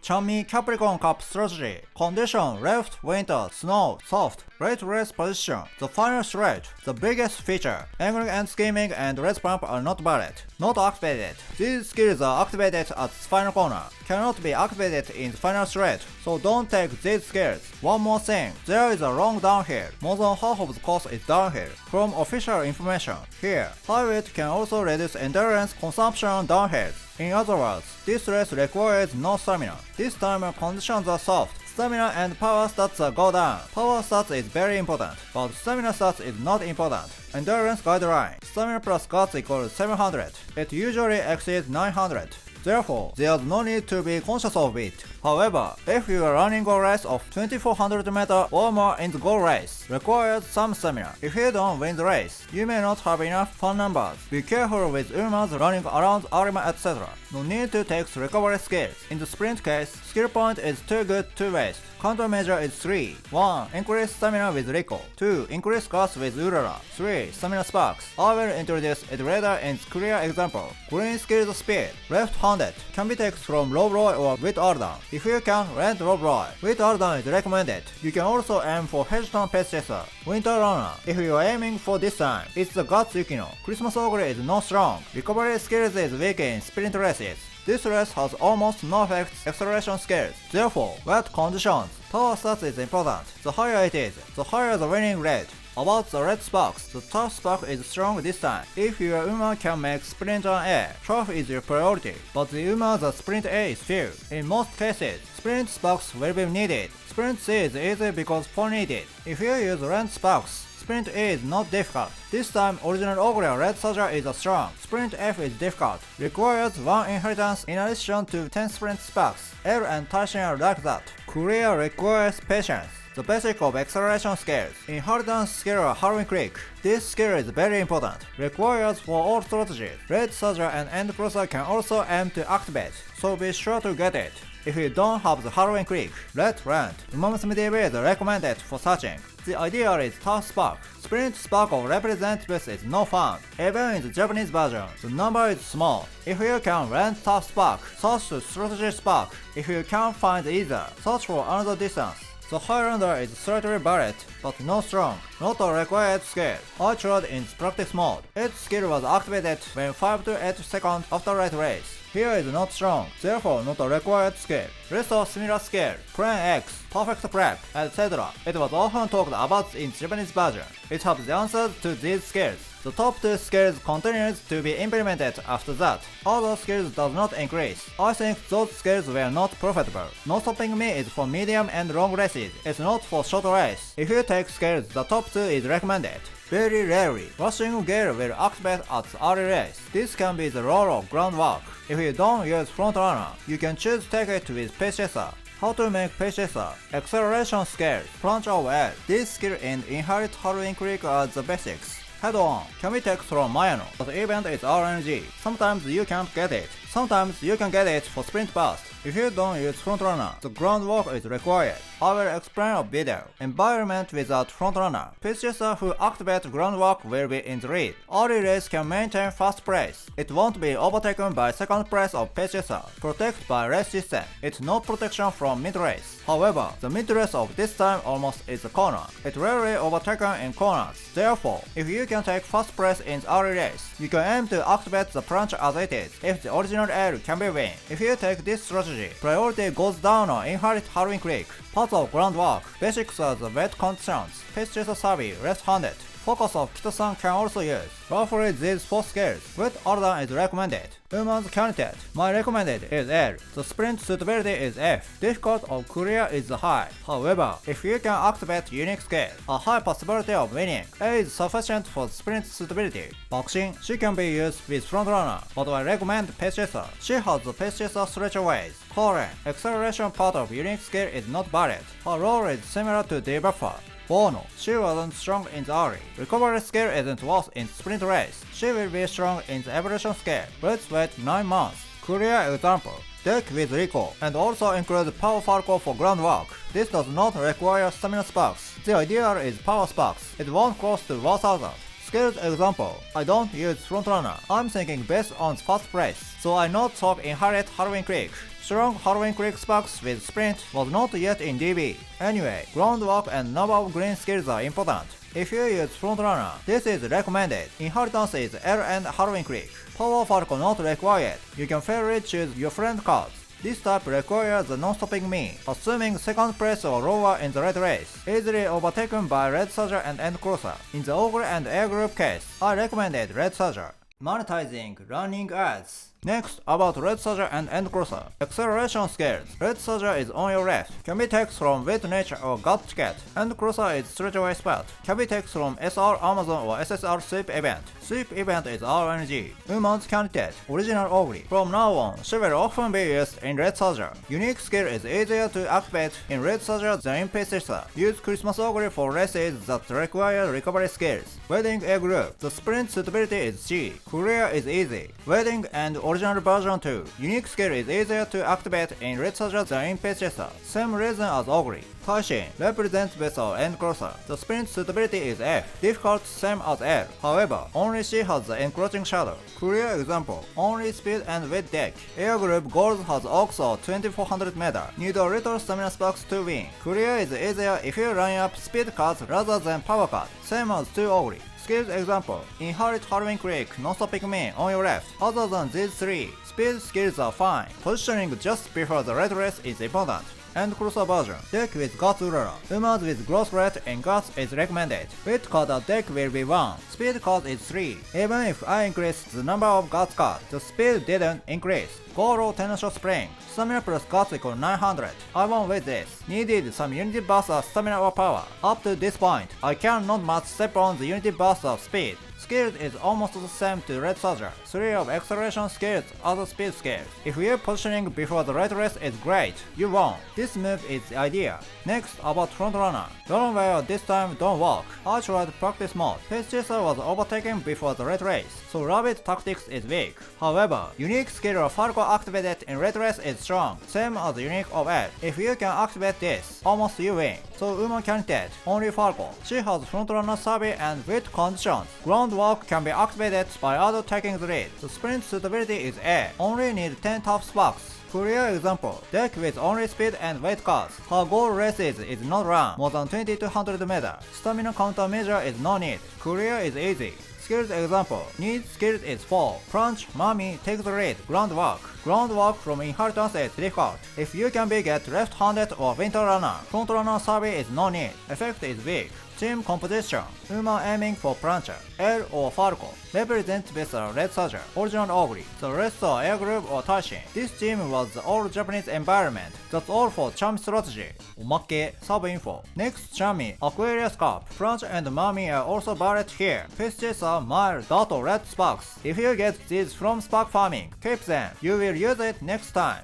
Chummy Capricorn Cup strategy. Condition left, winter, snow, soft, late race position, the final stretch, the biggest feature. Angling and skimming and race pump are not valid, not activated. These skills are activated at the final corner, cannot be activated in the final stretch, so don't take these skills. One more thing, there is a long downhill. More than half of the course is downhill. From official information, here, high weight can also reduce endurance consumption on downhills. In other words, this race requires no stamina. This time conditions are soft. Stamina and power stats go down. Power stats is very important, but stamina stats is not important. Endurance guideline. Stamina plus guts equals 700. It usually exceeds 900. Therefore, there's no need to be conscious of it. However, if you are running a race of 2400 meters or more in the goal race, requires some stamina. If you don't win the race, you may not have enough fun numbers. Be careful with Umas running around Arima etc. No need to take recovery skills. In the sprint case, skill point is too good to waste. Countermeasure is 3. 1. Increase stamina with Rico. 2. Increase gas with Urara. 3. Stamina sparks. I will introduce it later in clear example. Green skills speed. Left-handed. Can be taken from low roll or with Ardan. If you can, rent low roll. With Ardan is recommended. You can also aim for Hedgeton Pace Chaser. Winter Runner. If you are aiming for this time, it's the Guts Yukino. Christmas Ogre is not strong. Recovery skills is weak in sprint races. This race has almost no effects acceleration skills. Therefore, wet conditions, power stats is important. The higher it is, the higher the winning rate. About the red sparks, the tough spark is strong this time. If your Uma can make sprint on A, trough is your priority. But the Uma the sprint A is few. In most cases, sprint sparks will be needed. Sprint C is easy because for needed. If you use red sparks, Sprint A is not difficult. This time, original Ogre Red Soldier is a strong. Sprint F is difficult. Requires 1 inheritance in addition to 10 sprint sparks. L and Taishin are like that. Korea requires patience. The basic of acceleration skills. Inheritance skill are Halloween Creek. This skill is very important. Requires for all strategies. Red Soldier and End Crosser can also aim to activate, so be sure to get it. If you don't have the Halloween Creek, let rent. Umamusume DB is recommended for searching. The idea is Tough Spark. Sprint Spark of representatives is no fun. Even in the Japanese version, the number is small. If you can rent Tough Spark, search to Strategy Spark. If you can't find either, search for another distance. The Highlander is slightly valid, but not strong, not a required skill. I tried in practice mode. Its skill was activated when 5 to 8 seconds after light race. Here is not strong, therefore not a required skill. Rest of similar skill, Plan X, Perfect Prep, etc. It was often talked about in Japanese version. It has the answers to these skills. The top 2 skills continues to be implemented after that. Other skills does not increase. I think those skills were not profitable. No stopping me is for medium and long races. It's not for short race. If you take skills, the top 2 is recommended. Very rarely, Rushing Gale will activate at the early race. This can be the role of groundwork. If you don't use Front Runner, you can choose to take it with Pace Chaser. How to make Pace Chaser? Acceleration skill, Plunge of L. This skill and Inherit Halloween Creek are the basics. Head on, can be taken from Mayano, but the event is RNG. Sometimes you can't get it. Sometimes you can get it for sprint burst. If you don't use frontrunner, the groundwork is required. I will explain a video. Environment without frontrunner. Pace chaser who activate groundwork will be in the lead. Early race can maintain first place. It won't be overtaken by second place of pace chaser. Protected by race system. It's no protection from mid race. However, the mid race of this time almost is a corner. It's rarely overtaken in corners. Therefore, if you can take first place in the early race, you can aim to activate the plunge as it is. If the original L can be win. If you take this strategy, priority goes down on Inherit Halloween Creek. Parts of groundwork. Basics are the wet conditions. Pace chaser savvy, left-handed. Focus of Kito-san can also use. Roughly these 4 skills. Wet Ardan is recommended. Uman's candidate. My recommended is L. The sprint suitability is F. Difficult of clear is high. However, if you can activate unique skill, a high possibility of winning. A is sufficient for sprint suitability. Boxing, she can be used with frontrunner, but I recommend Pace Chaser. She has the Pace Chaser stretcher ways. Koren, acceleration part of unique skill is not valid. Her role is similar to debuffer. Bono, she wasn't strong in the early. Recovery skill isn't worth in sprint race. She will be strong in the evolution skill. Let's wait 9 months. Clear example. Deck with recall, and also include Power Falco for groundwork. This does not require stamina sparks. The idea is power sparks. It won't cost 1000. Skills example, I don't use frontrunner. I'm thinking based on first place, so I not top inherit Halloween Creek. Strong Halloween Creek sparks with sprint was not yet in DB. Anyway, groundwork and number of green skills are important. If you use frontrunner, this is recommended. Inheritance is L and Halloween Creek. Power Falco not required. You can fairly choose your friend cards. This type requires the non-stopping me, assuming second place or lower in the red race, easily overtaken by Red Surger and End Crosser. In the Ogre and A group case, I recommended Red Surger. Monetizing running ads. Next, about Red Surger and End Crosser. Acceleration skills. Red Surger is on your left. Can be text from Wit Nature or Gut Ticket. End Crosser is Stretch Away Spot. Can be text from SR Amazon or SSR Sweep Event. Sweep Event is RNG. Uman's Candidate. Original Ogre. From now on, she will often be used in Red Surger. Unique skill is easier to activate in Red Surger than in Pacista. Use Christmas Ogre for races that require recovery skills. Wedding A group. The sprint suitability is C. Career is easy. Wedding and original version 2. Unique skill is easier to activate in Red Surger than in Pacista. Same reason as Ogre. Taishin represents Vessel and Crosser. The sprint suitability is F. Difficult same as L. However, only she has the encroaching shadow. Clear example. Only speed and weight deck. Air group gold has also 2400 meter. Need a little stamina sparks to win. Clear is easier if you line up speed cards rather than power cards. Same as 2 Ogre. Skills example. Inherit Halloween Creek, non-stopping me on your left. Other than these 3, speed skills are fine. Positioning just before the red race is important. And Crosser version. Deck with Guts Urara. Umas with growth rate and Guts is recommended. Weight card at deck will be 1. Speed card is 3. Even if I increase the number of Guts cards, the speed didn't increase. Go low Tenacious Spring. Stamina plus Guts equal 900. I won with this. Needed some unity burst of stamina or power. Up to this point, I cannot much step on the unity burst of speed. Skills is almost the same to Red Surger. 3 of acceleration skills are the speed skills. If your positioning before the red race is great, you won. This move is the idea. Next, about frontrunner. Runaway this time don't work. I tried practice mode. Pace Chaser was overtaken before the red race, so rabbit tactics is weak. However, unique skill of Falco activated in red race is strong, same as unique of L. If you can activate this, almost you win. So Uma candidate, only Falco. She has frontrunner survey and weight conditions. Groundwork can be activated by other taking the lead. The sprint suitability is A. Only need 10 top sparks. Clear example. Deck with only speed and weight cards. Her goal races is not run more than 2200 meter. Stamina countermeasure is no need. Clear is easy. Skills example. Need skills is 4. Crunch, Mummy, take the lead, groundwork. Groundwork from inheritance is difficult. If you can be get left-handed or winter runner, front runner survey is no need. Effect is weak. Team composition. Uma aiming for Plancher. L or Falco. Represents Vessel Red Surger. Original Ogre. The rest are Air Group or Taishin. This team was the all Japanese environment. That's all for Charm strategy. Omake, sub info. Next Charmy, Aquarius Cup. Plancher and Mummy are also barred here. Pace Chaser, Mile, Dot or Red Sparks. If you get these from Spark Farming, keep them. You will use it next time.